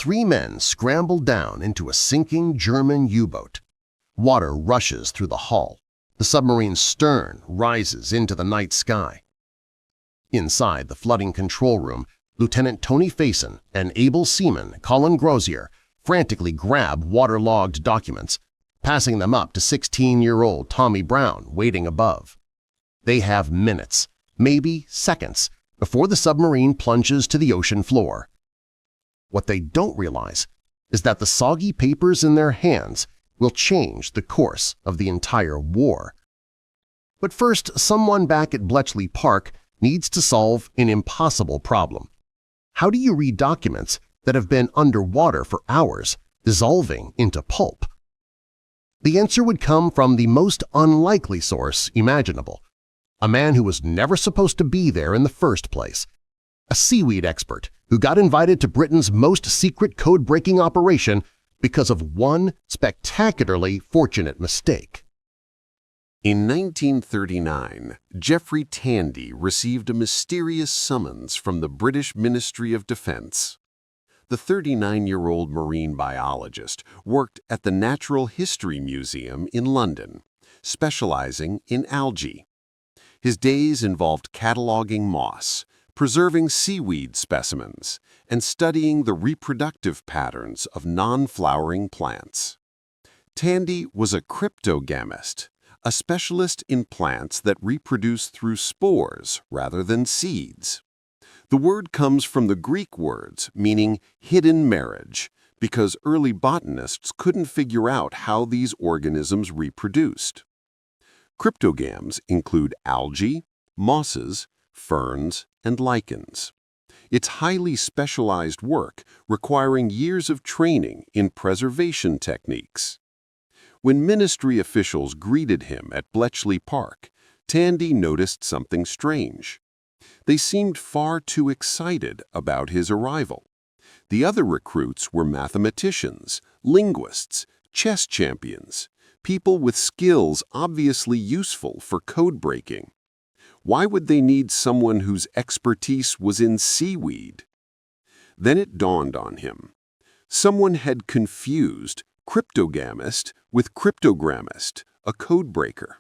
3 men scramble down into a sinking German U-boat. Water rushes through the hull. The submarine's stern rises into the night sky. Inside the flooding control room, Lieutenant Tony Faison and able seaman Colin Grozier frantically grab waterlogged documents, passing them up to 16-year-old Tommy Brown waiting above. They have minutes, maybe seconds, before the submarine plunges to the ocean floor. What they don't realize is that the soggy papers in their hands will change the course of the entire war. But first, someone back at Bletchley Park needs to solve an impossible problem. How do you read documents that have been underwater for hours, dissolving into pulp? The answer would come from the most unlikely source imaginable, a man who was never supposed to be there in the first place, a seaweed expert who got invited to Britain's most secret code-breaking operation because of one spectacularly fortunate mistake. In 1939, Geoffrey Tandy received a mysterious summons from the British Ministry of Defense. The 39-year-old marine biologist worked at the Natural History Museum in London, specializing in algae. His days involved cataloging moss, preserving seaweed specimens, and studying the reproductive patterns of non-flowering plants. Tandy was a cryptogamist, a specialist in plants that reproduce through spores rather than seeds. The word comes from the Greek words meaning hidden marriage, because early botanists couldn't figure out how these organisms reproduced. Cryptogams include algae, mosses, ferns, and lichens. It's highly specialized work requiring years of training in preservation techniques. When ministry officials greeted him at Bletchley Park, Tandy noticed something strange. They seemed far too excited about his arrival. The other recruits were mathematicians, linguists, chess champions, people with skills obviously useful for code breaking. Why would they need someone whose expertise was in seaweed? Then it dawned on him. Someone had confused cryptogamist with cryptogrammist, a codebreaker.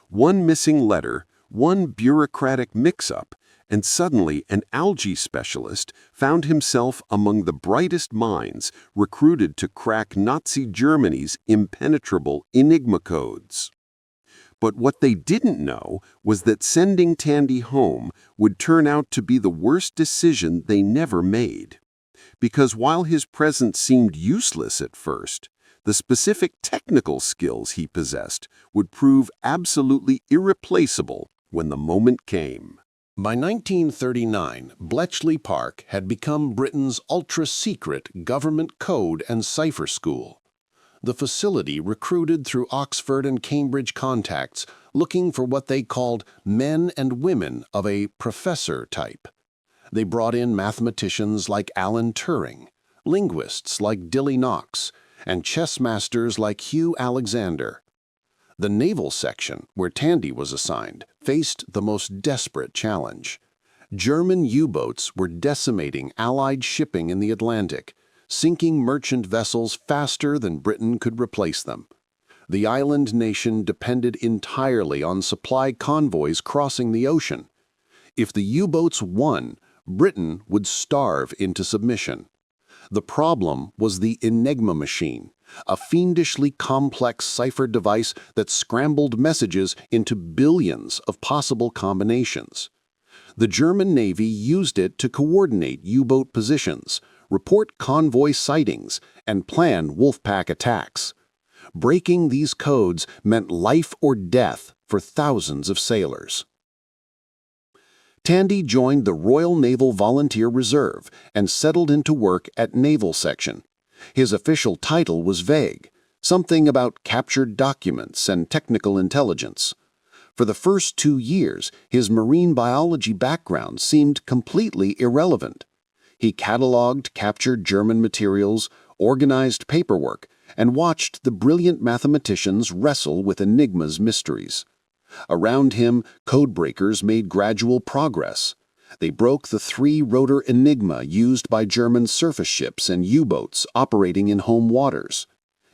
One missing letter, one bureaucratic mix-up, and suddenly an algae specialist found himself among the brightest minds recruited to crack Nazi Germany's impenetrable Enigma codes. But what they didn't know was that sending Tandy home would turn out to be the worst decision they never made. Because while his presence seemed useless at first, the specific technical skills he possessed would prove absolutely irreplaceable when the moment came. By 1939, Bletchley Park had become Britain's ultra-secret government code and cipher school. The facility recruited through Oxford and Cambridge contacts looking for what they called men and women of a professor type. They brought in mathematicians like Alan Turing, linguists like Dilly Knox, and chess masters like Hugh Alexander. The naval section, where Tandy was assigned, faced the most desperate challenge. German U-boats were decimating Allied shipping in the Atlantic, sinking merchant vessels faster than Britain could replace them. The island nation depended entirely on supply convoys crossing the ocean. If the U-boats won, Britain would starve into submission. The problem was the Enigma machine, a fiendishly complex cipher device that scrambled messages into billions of possible combinations. The German Navy used it to coordinate U-boat positions, report convoy sightings, and plan wolfpack attacks. Breaking these codes meant life or death for thousands of sailors. Tandy joined the Royal Naval Volunteer Reserve and settled into work at Naval Section. His official title was vague, something about captured documents and technical intelligence. For the first 2 years, his marine biology background seemed completely irrelevant. He cataloged captured German materials, organized paperwork, and watched the brilliant mathematicians wrestle with Enigma's mysteries. Around him, codebreakers made gradual progress. They broke the three-rotor Enigma used by German surface ships and U-boats operating in home waters.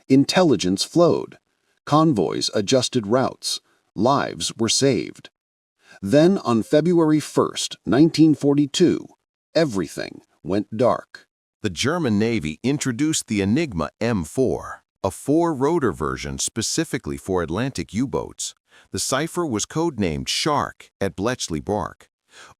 Intelligence flowed. Convoys adjusted routes. Lives were saved. Then, on February 1st, 1942, everything went dark. The German Navy introduced the Enigma M4, a four-rotor version specifically for Atlantic U-boats. The cipher was codenamed Shark at Bletchley Park.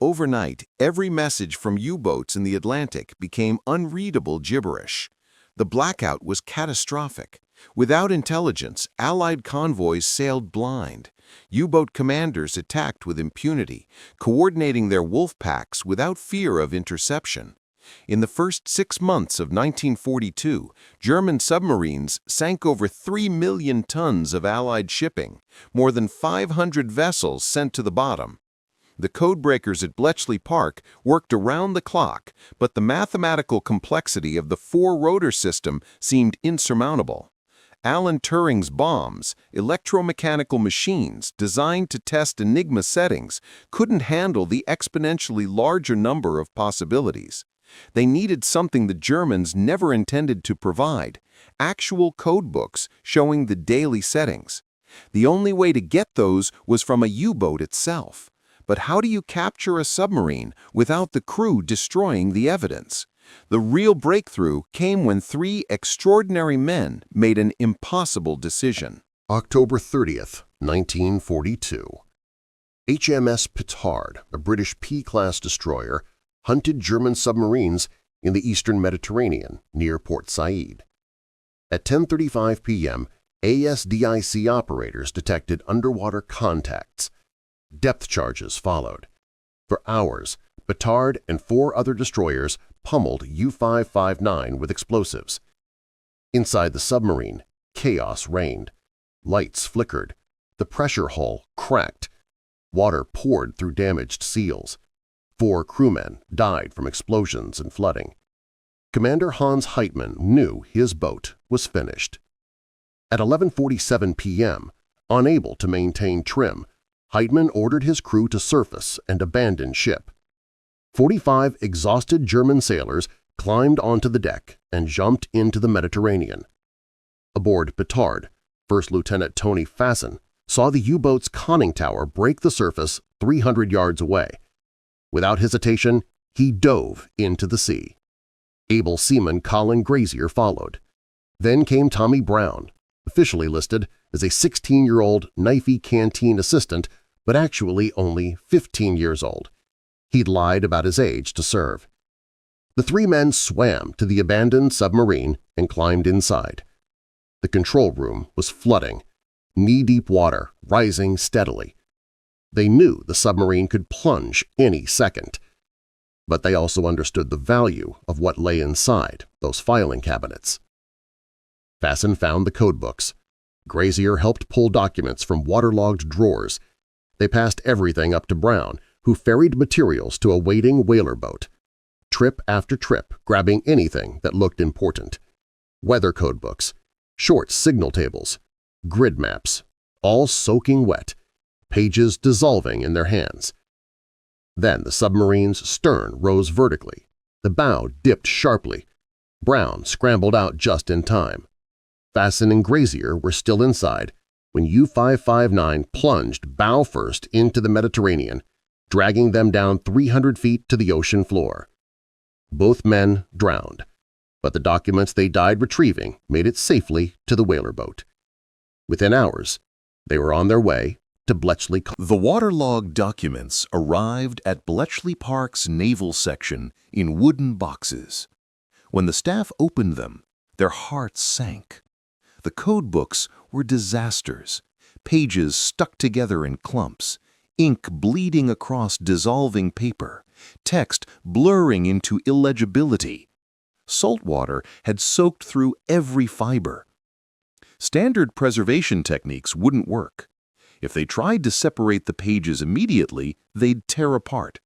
Overnight, every message from U-boats in the Atlantic became unreadable gibberish. The blackout was catastrophic. Without intelligence, Allied convoys sailed blind. U-boat commanders attacked with impunity, coordinating their wolf packs without fear of interception. In the first 6 months of 1942, German submarines sank over 3 million tons of Allied shipping, more than 500 vessels sent to the bottom. The codebreakers at Bletchley Park worked around the clock, but the mathematical complexity of the four-rotor system seemed insurmountable. Alan Turing's bombs, electromechanical machines designed to test Enigma settings, couldn't handle the exponentially larger number of possibilities. They needed something the Germans never intended to provide: actual codebooks showing the daily settings. The only way to get those was from a U-boat itself. But how do you capture a submarine without the crew destroying the evidence? The real breakthrough came when 3 extraordinary men made an impossible decision. October 30th, 1942. HMS Petard, a British P-class destroyer, hunted German submarines in the eastern Mediterranean near Port Said. At 10:35 p.m., ASDIC operators detected underwater contacts. Depth charges followed. For hours, Petard and 4 other destroyers pummeled U-559 with explosives. Inside the submarine, chaos reigned. Lights flickered. The pressure hull cracked. Water poured through damaged seals. 4 crewmen died from explosions and flooding. Commander Hans Heitmann knew his boat was finished. At 11:47 p.m., unable to maintain trim, Heitmann ordered his crew to surface and abandon ship. 45 exhausted German sailors climbed onto the deck and jumped into the Mediterranean. Aboard Petard, First Lieutenant Tony Fassen saw the U-boat's conning tower break the surface 300 yards away. Without hesitation, he dove into the sea. Able seaman Colin Grazier followed. Then came Tommy Brown, officially listed as a 16-year-old knifey canteen assistant, but actually only 15 years old. He'd lied about his age to serve. The 3 men swam to the abandoned submarine and climbed inside. The control room was flooding, knee-deep water rising steadily. They knew the submarine could plunge any second. But they also understood the value of what lay inside those filing cabinets. Fassen found the codebooks. Grazier helped pull documents from waterlogged drawers. They passed everything up to Brown, who ferried materials to a waiting whaler boat. Trip after trip, grabbing anything that looked important. Weather codebooks, short signal tables, grid maps, all soaking wet, pages dissolving in their hands. Then the submarine's stern rose vertically. The bow dipped sharply. Brown scrambled out just in time. Fassen and Grazier were still inside when U-559 plunged bow first into the Mediterranean, dragging them down 300 feet to the ocean floor. Both men drowned, but the documents they died retrieving made it safely to the whaler boat. Within hours, they were on their way to Bletchley. The waterlogged documents arrived at Bletchley Park's naval section in wooden boxes. When the staff opened them, their hearts sank. The codebooks were disasters, pages stuck together in clumps, ink bleeding across dissolving paper, text blurring into illegibility. Salt water had soaked through every fiber. Standard preservation techniques wouldn't work. If they tried to separate the pages immediately, they'd tear apart.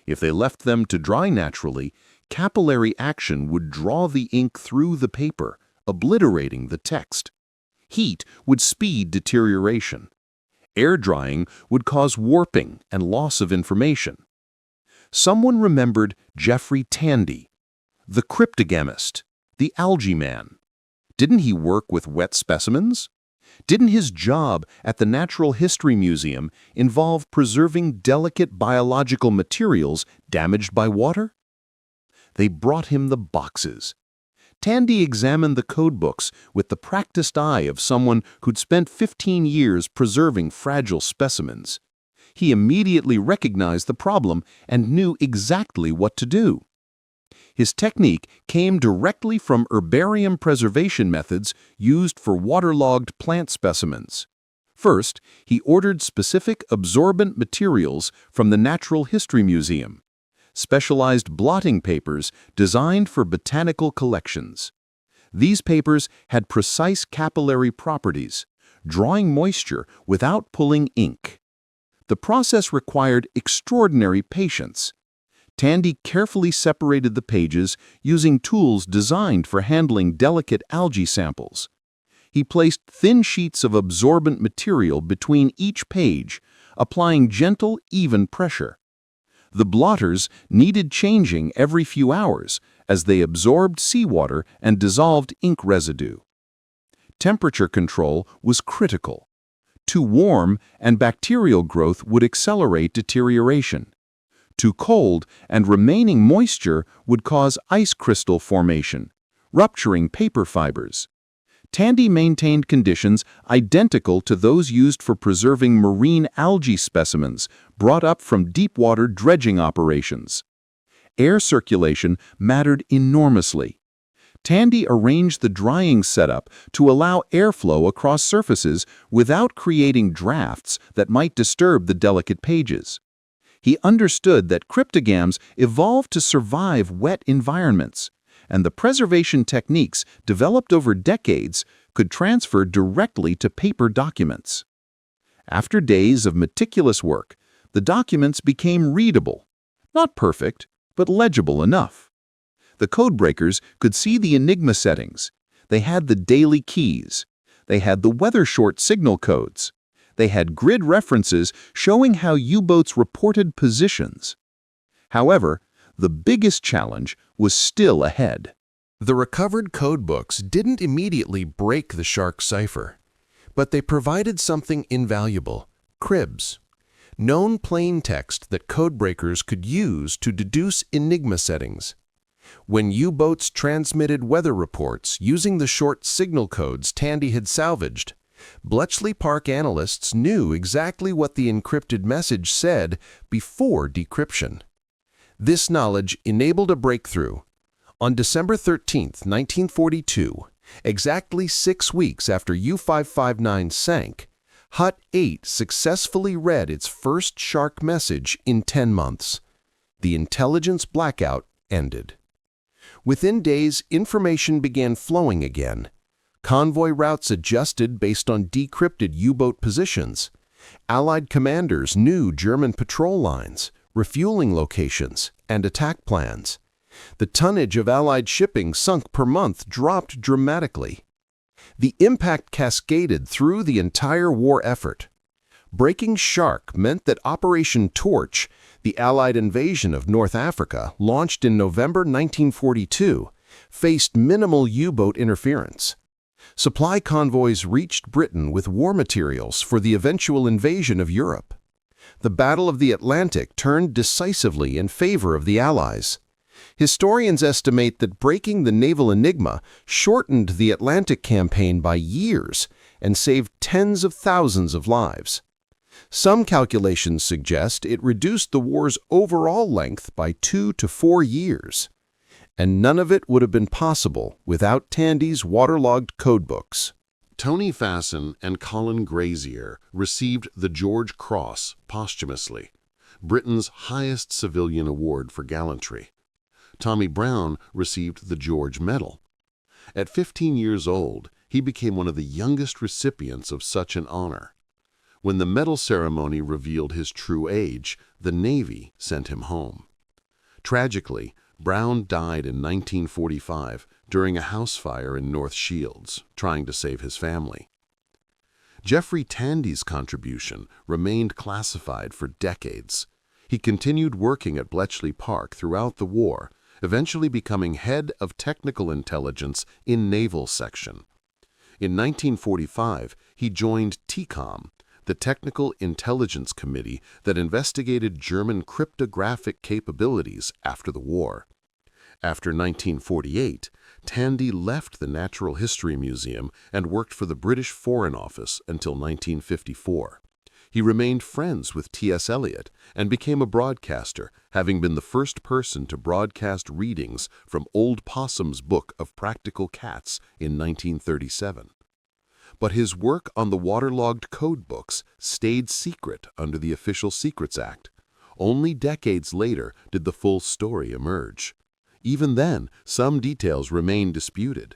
If they left them to dry naturally, capillary action would draw the ink through the paper, obliterating the text. Heat would speed deterioration. Air drying would cause warping and loss of information. someone remembered Jeffrey Tandy, the cryptogamist, the algae man. Didn't he work with wet specimens? Didn't his job at the Natural History Museum involve preserving delicate biological materials damaged by water? They brought him the boxes. Tandy examined the codebooks with the practiced eye of someone who'd spent 15 years preserving fragile specimens. He immediately recognized the problem and knew exactly what to do. His technique came directly from herbarium preservation methods used for waterlogged plant specimens. First, he ordered specific absorbent materials from the Natural History Museum, specialized blotting papers designed for botanical collections. These papers had precise capillary properties, drawing moisture without pulling ink. The process required extraordinary patience. Tandy carefully separated the pages using tools designed for handling delicate algae samples. He placed thin sheets of absorbent material between each page, applying gentle, even pressure. The blotters needed changing every few hours as they absorbed seawater and dissolved ink residue. Temperature control was critical. Too warm and bacterial growth would accelerate deterioration. Too cold and remaining moisture would cause ice crystal formation, rupturing paper fibers. Tandy maintained conditions identical to those used for preserving marine algae specimens brought up from deep-water dredging operations. Air circulation mattered enormously. Tandy arranged the drying setup to allow airflow across surfaces without creating drafts that might disturb the delicate pages. He understood that cryptogams evolved to survive wet environments, and the preservation techniques developed over decades could transfer directly to paper documents. After days of meticulous work, the documents became readable, not perfect, but legible enough. The codebreakers could see the Enigma settings. They had the daily keys. They had the weather short signal codes. They had grid references showing how U-boats reported positions. However, the biggest challenge was still ahead. The recovered codebooks didn't immediately break the shark cipher, but they provided something invaluable: cribs, known plain text that codebreakers could use to deduce Enigma settings. When U-boats transmitted weather reports using the short signal codes Tandy had salvaged, Bletchley Park analysts knew exactly what the encrypted message said before decryption. This knowledge enabled a breakthrough. On December 13, 1942, exactly 6 weeks after U-559 sank, Hut-8 successfully read its first shark message in 10 months. The intelligence blackout ended. Within days, information began flowing again. Convoy routes adjusted based on decrypted U-boat positions. Allied commanders knew German patrol lines, refueling locations, and attack plans. The tonnage of Allied shipping sunk per month dropped dramatically. The impact cascaded through the entire war effort. Breaking Shark meant that Operation Torch, the Allied invasion of North Africa, launched in November 1942, faced minimal U-boat interference. Supply convoys reached Britain with war materials for the eventual invasion of Europe. The Battle of the Atlantic turned decisively in favor of the Allies. Historians estimate that breaking the naval enigma shortened the Atlantic campaign by years and saved tens of thousands of lives. Some calculations suggest it reduced the war's overall length by 2 to 4 years. And none of it would have been possible without Tandy's waterlogged codebooks. Tony Fasson and Colin Grazier received the George Cross posthumously, Britain's highest civilian award for gallantry. Tommy Brown received the George Medal. At 15 years old, he became one of the youngest recipients of such an honor. When the medal ceremony revealed his true age, the Navy sent him home. Tragically, Brown died in 1945 during a house fire in North Shields, trying to save his family. Jeffrey Tandy's contribution remained classified for decades. He continued working at Bletchley Park throughout the war, eventually becoming head of technical intelligence in Naval Section. In 1945, he joined TCOM, the Technical Intelligence Committee that investigated German cryptographic capabilities after the war. After 1948, Tandy left the Natural History Museum and worked for the British Foreign Office until 1954. He remained friends with T.S. Eliot and became a broadcaster, having been the first person to broadcast readings from Old Possum's Book of Practical Cats in 1937. But his work on the waterlogged code books stayed secret under the Official Secrets Act. Only decades later did the full story emerge. Even then, some details remain disputed.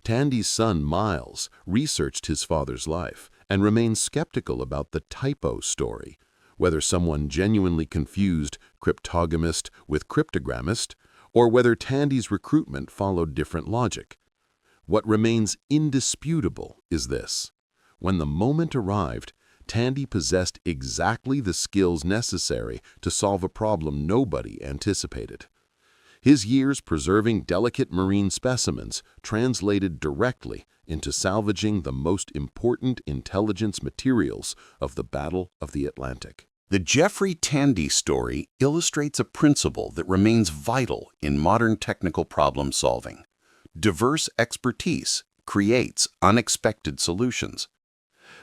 Tandy's son, Miles, researched his father's life and remains skeptical about the typo story, whether someone genuinely confused cryptogamist with cryptogrammist, or whether Tandy's recruitment followed different logic. What remains indisputable is this: when the moment arrived, Tandy possessed exactly the skills necessary to solve a problem nobody anticipated. His years preserving delicate marine specimens translated directly into salvaging the most important intelligence materials of the Battle of the Atlantic. The Jeffrey Tandy story illustrates a principle that remains vital in modern technical problem solving. Diverse expertise creates unexpected solutions.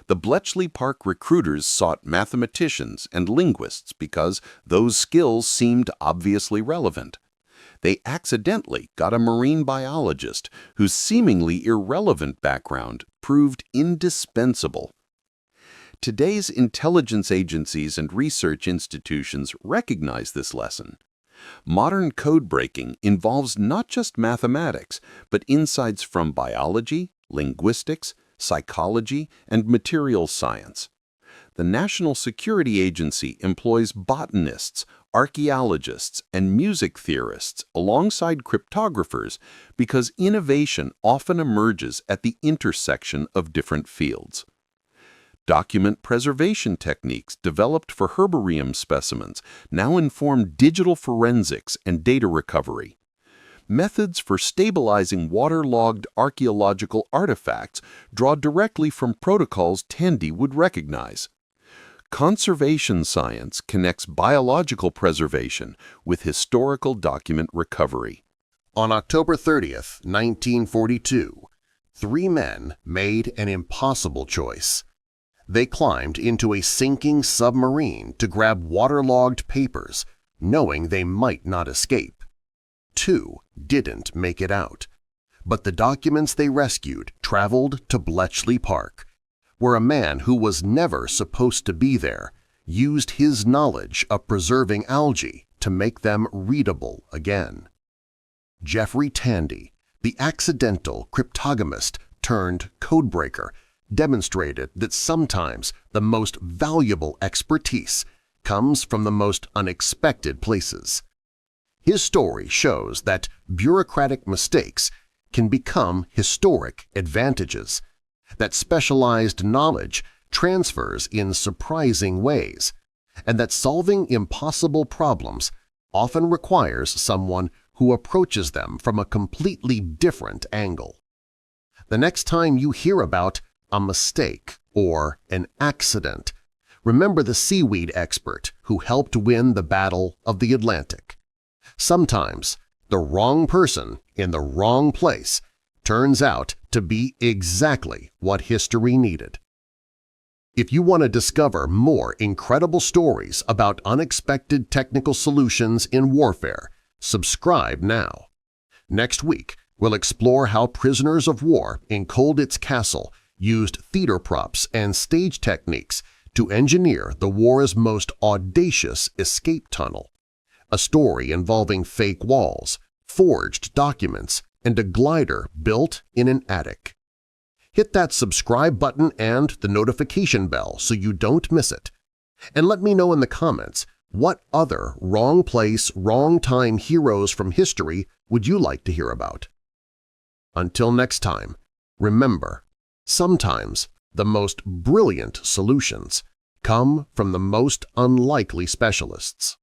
The Bletchley Park recruiters sought mathematicians and linguists because those skills seemed obviously relevant. They accidentally got a marine biologist whose seemingly irrelevant background proved indispensable. Today's intelligence agencies and research institutions recognize this lesson. Modern code breaking involves not just mathematics, but insights from biology, linguistics, psychology, and materials science. The National Security Agency employs botanists, archaeologists, and music theorists alongside cryptographers because innovation often emerges at the intersection of different fields. Document preservation techniques developed for herbarium specimens now inform digital forensics and data recovery. Methods for stabilizing waterlogged archaeological artifacts draw directly from protocols Tandy would recognize. Conservation science connects biological preservation with historical document recovery. On October 30th, 1942, 3 men made an impossible choice. They climbed into a sinking submarine to grab waterlogged papers, knowing they might not escape. 2 didn't make it out, but the documents they rescued traveled to Bletchley Park, where a man who was never supposed to be there used his knowledge of preserving algae to make them readable again. Jeffrey Tandy, the accidental cryptogamist turned codebreaker, demonstrated that sometimes the most valuable expertise comes from the most unexpected places. His story shows that bureaucratic mistakes can become historic advantages, that specialized knowledge transfers in surprising ways, and that solving impossible problems often requires someone who approaches them from a completely different angle. The next time you hear about a mistake or an accident, remember the seaweed expert who helped win the Battle of the Atlantic. Sometimes the wrong person in the wrong place turns out to be exactly what history needed. If you want to discover more incredible stories about unexpected technical solutions in warfare, subscribe now. Next week, we'll explore how prisoners of war in Colditz Castle used theater props and stage techniques to engineer the war's most audacious escape tunnel, a story involving fake walls, forged documents, and a glider built in an attic. Hit that subscribe button and the notification bell so you don't miss it. And let me know in the comments what other wrong place, wrong time heroes from history would you like to hear about. Until next time, remember, sometimes the most brilliant solutions come from the most unlikely specialists.